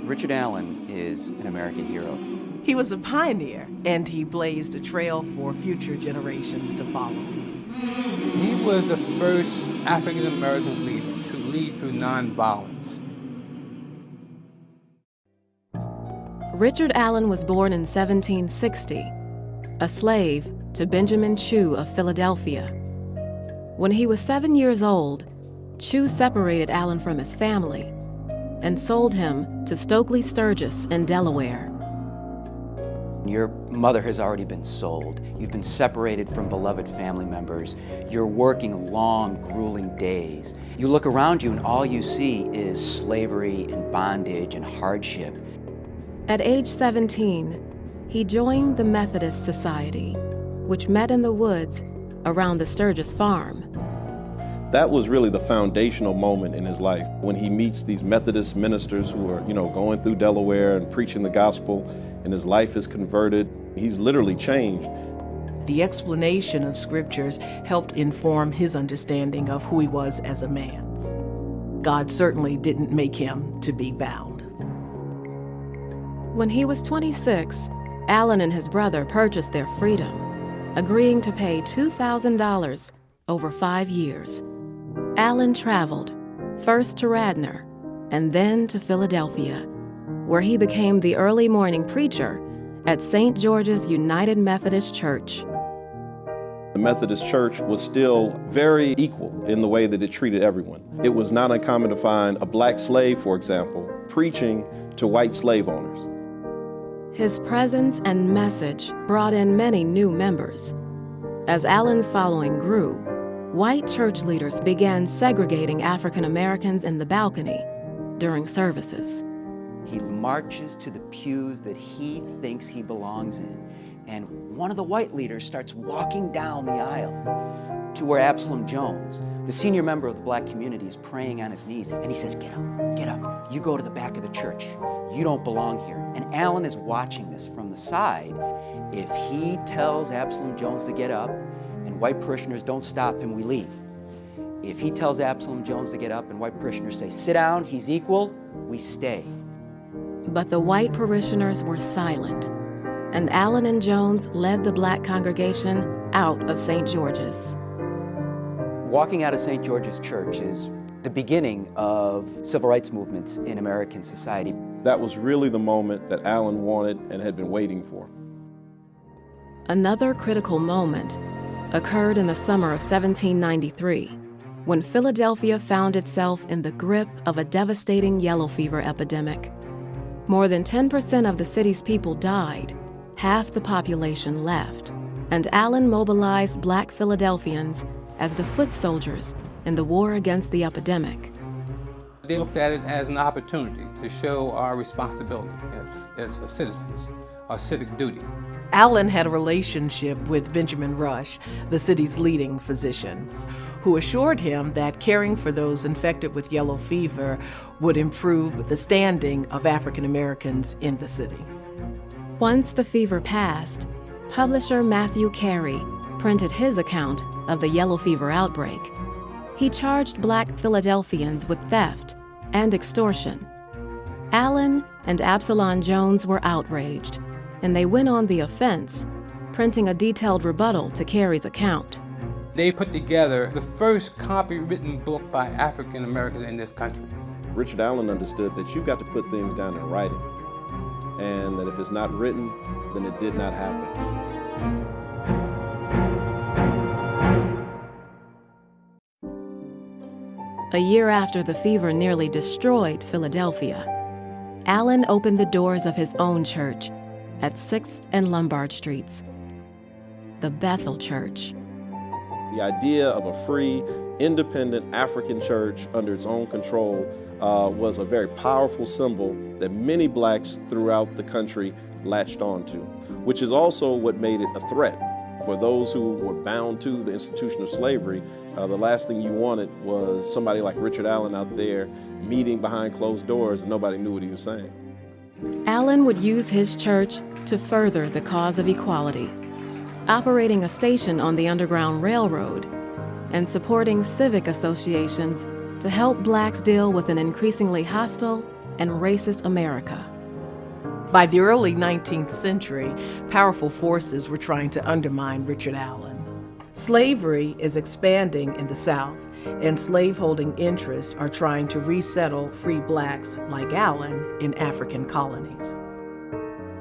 Richard Allen is an American hero. He was a pioneer, and he blazed a trail for future generations to follow. He was the first African-American leader to lead through nonviolence. Richard Allen was born in 1760, a slave to Benjamin Chew of Philadelphia. When he was 7 years old, Chew separated Allen from his family and sold him to Stokely Sturgis in Delaware. Your mother has already been sold. You've been separated from beloved family members. You're working long, grueling days. You look around you and all you see is slavery and bondage and hardship. At age 17, he joined the Methodist Society, which met in the woods around the Sturgis farm. That was really the foundational moment in his life when he meets these Methodist ministers who are, going through Delaware and preaching the gospel, and his life is converted. He's literally changed. The explanation of scriptures helped inform his understanding of who he was as a man. God certainly didn't make him to be bound. When he was 26, Allen and his brother purchased their freedom, agreeing to pay $2,000 over 5 years. Allen traveled, first to Radnor, and then to Philadelphia, where he became the early morning preacher at St. George's United Methodist Church. The Methodist Church was still very equal in the way that it treated everyone. It was not uncommon to find a black slave, for example, preaching to white slave owners. His presence and message brought in many new members. As Allen's following grew, white church leaders began segregating African Americans in the balcony during services. He marches to the pews that he thinks he belongs in, and one of the white leaders starts walking down the aisle to where Absalom Jones, the senior member of the black community, is praying on his knees, and he says, "Get up, get up. You go to the back of the church. You don't belong here." And Allen is watching this from the side. If he tells Absalom Jones to get up, and white parishioners don't stop him, we leave. If he tells Absalom Jones to get up and white parishioners say, "Sit down, he's equal," we stay. But the white parishioners were silent, and Allen and Jones led the black congregation out of St. George's. Walking out of St. George's Church is the beginning of civil rights movements in American society. That was really the moment that Allen wanted and had been waiting for. Another critical moment occurred in the summer of 1793, when Philadelphia found itself in the grip of a devastating yellow fever epidemic. More than 10% of the city's people died, half the population left, and Allen mobilized black Philadelphians as the foot soldiers in the war against the epidemic. They looked at it as an opportunity to show our responsibility as citizens, our civic duty. Allen had a relationship with Benjamin Rush, the city's leading physician, who assured him that caring for those infected with yellow fever would improve the standing of African Americans in the city. Once the fever passed, publisher Matthew Carey printed his account of the yellow fever outbreak. He charged black Philadelphians with theft and extortion. Allen and Absalom Jones were outraged, and they went on the offense, printing a detailed rebuttal to Carey's account. They put together the first copywritten book by African Americans in this country. Richard Allen understood that you've got to put things down in writing, and that if it's not written, then it did not happen. A year after the fever nearly destroyed Philadelphia, Allen opened the doors of his own church at 6th and Lombard Streets, the Bethel Church. The idea of a free, independent African church under its own control was a very powerful symbol that many blacks throughout the country latched onto, which is also what made it a threat. For those who were bound to the institution of slavery, the last thing you wanted was somebody like Richard Allen out there meeting behind closed doors and nobody knew what he was saying. Allen would use his church to further the cause of equality, operating a station on the Underground Railroad and supporting civic associations to help blacks deal with an increasingly hostile and racist America. By the early 19th century, powerful forces were trying to undermine Richard Allen. Slavery is expanding in the South, and slaveholding interests are trying to resettle free blacks like Allen in African colonies.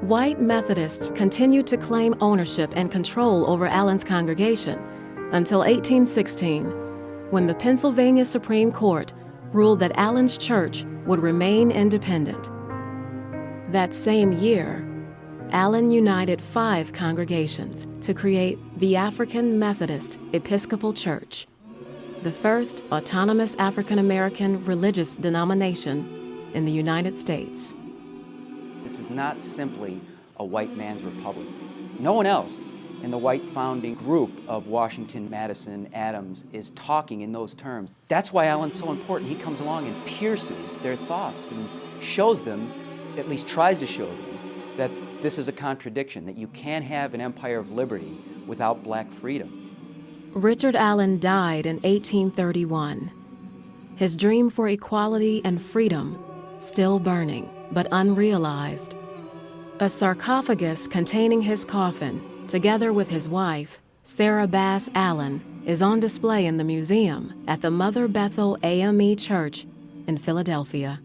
White Methodists continued to claim ownership and control over Allen's congregation until 1816, when the Pennsylvania Supreme Court ruled that Allen's church would remain independent. That same year, Allen united 5 congregations to create the African Methodist Episcopal Church, the first autonomous African American religious denomination in the United States. This is not simply a white man's republic. No one else in the white founding group of Washington, Madison, Adams is talking in those terms. That's why Allen's so important. He comes along and pierces their thoughts and shows them, at least tries to show them, that this is a contradiction, that you can't have an empire of liberty without black freedom. Richard Allen died in 1831. His dream for equality and freedom still burning, but unrealized. A sarcophagus containing his coffin, together with his wife, Sarah Bass Allen, is on display in the museum at the Mother Bethel A.M.E. Church in Philadelphia.